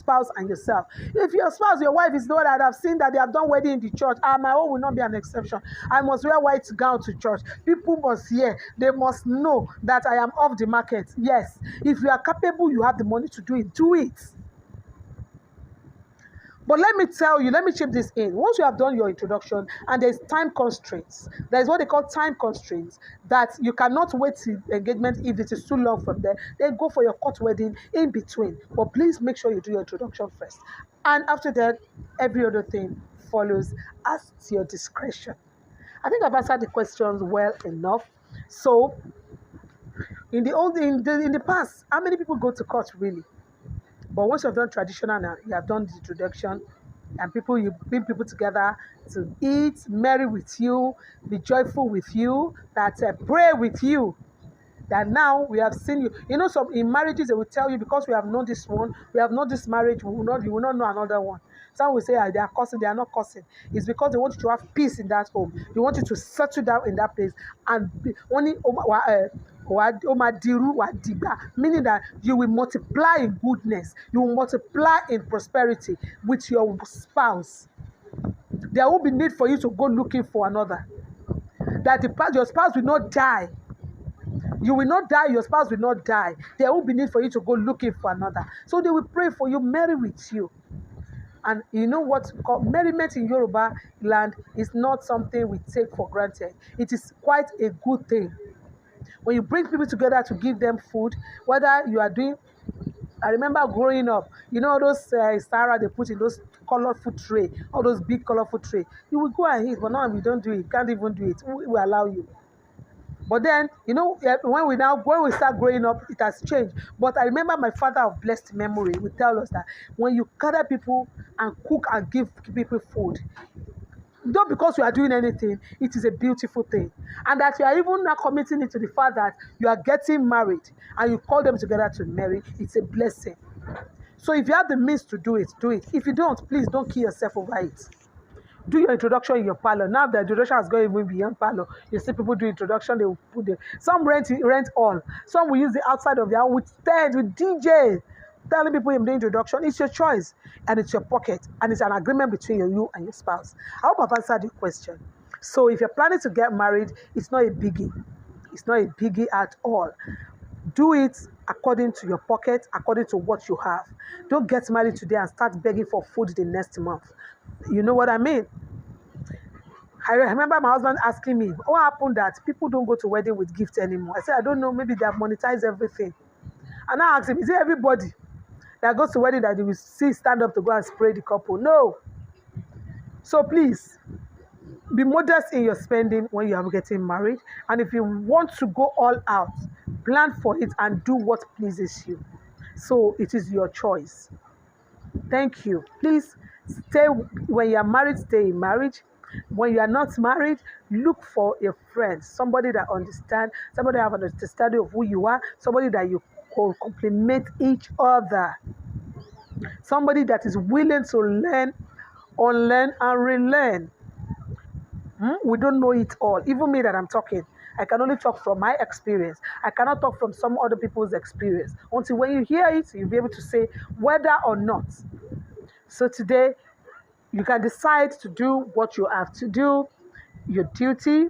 spouse and yourself. If your spouse, your wife is the one that have seen that they have done wedding in the church, my own will not be an exception. I must wear white gown to church. People must hear. They must know that I am off the market. Yes. If you are capable, you have the money to do it. Do it. But let me tell you, let me chip this in. Once you have done your introduction and there's time constraints, there's what they call time constraints, that you cannot wait till engagement if it is too long from there, then go for your court wedding in between. But please make sure you do your introduction first. And after that, every other thing follows at your discretion. I think I've answered the questions well enough. So, in the past, how many people go to court really? But once you've done traditional now, you have done the introduction, and you bring people together to eat, marry with you, be joyful with you, that pray with you. That now we have seen you. You know, some in marriages they will tell you, because we have known this one, we have known this marriage, you will not know another one. Some will say they are cursing, they are not cursing. It's because they want you to have peace in that home. They want you to settle down in that place and only meaning that you will multiply in goodness, you will multiply in prosperity with your spouse. There will be need for you to go looking for another. That your spouse will not die. You will not die, your spouse will not die. There will be need for you to go looking for another. So they will pray for you, marry with you. And you know what? Merriment in Yoruba land is not something we take for granted. It is quite a good thing. When you bring people together to give them food, whether you are doing, I remember growing up, you know those Sarah they put in those colorful tray, all those big colorful tray. You will go and eat, but now we don't do it. Can't even do it. We will allow you. But then, you know, when we start growing up, it has changed. But I remember my father of blessed memory would tell us that when you gather people and cook and give people food, not because you are doing anything, it is a beautiful thing. And that you are even now committing it to the fact that you are getting married and you call them together to marry, it's a blessing. So if you have the means to do it, do it. If you don't, please don't kill yourself over it. Do your introduction in your parlor. Now the introduction has gone even beyond parlor. You see people do introduction, they will put some rent all. Some will use the outside of their house with tent, with DJ. Telling people in the introduction, it's your choice and it's your pocket and it's an agreement between you and your spouse. I hope I've answered your question. So if you're planning to get married, it's not a biggie. It's not a biggie at all. Do it according to your pocket, according to what you have. Don't get married today and start begging for food the next month. You know what I mean? I remember my husband asking me, what happened that people don't go to wedding with gifts anymore? I said, I don't know, maybe they have monetized everything. And I asked him, is it everybody that goes to wedding that you will see stand up to go and spray the couple? No. So please, be modest in your spending when you are getting married. And if you want to go all out, plan for it and do what pleases you. So it is your choice. Thank you. Please stay, when you are married, stay in marriage. When you are not married, look for a friend, somebody that understands, somebody that have an understanding of who you are, somebody that you complement each other, somebody that is willing to learn, unlearn, and relearn. We don't know it all. Even me that I'm talking, I can only talk from my experience. I cannot talk from some other people's experience. Until when you hear it, you'll be able to say whether or not. So today, you can decide to do what you have to do, your duty,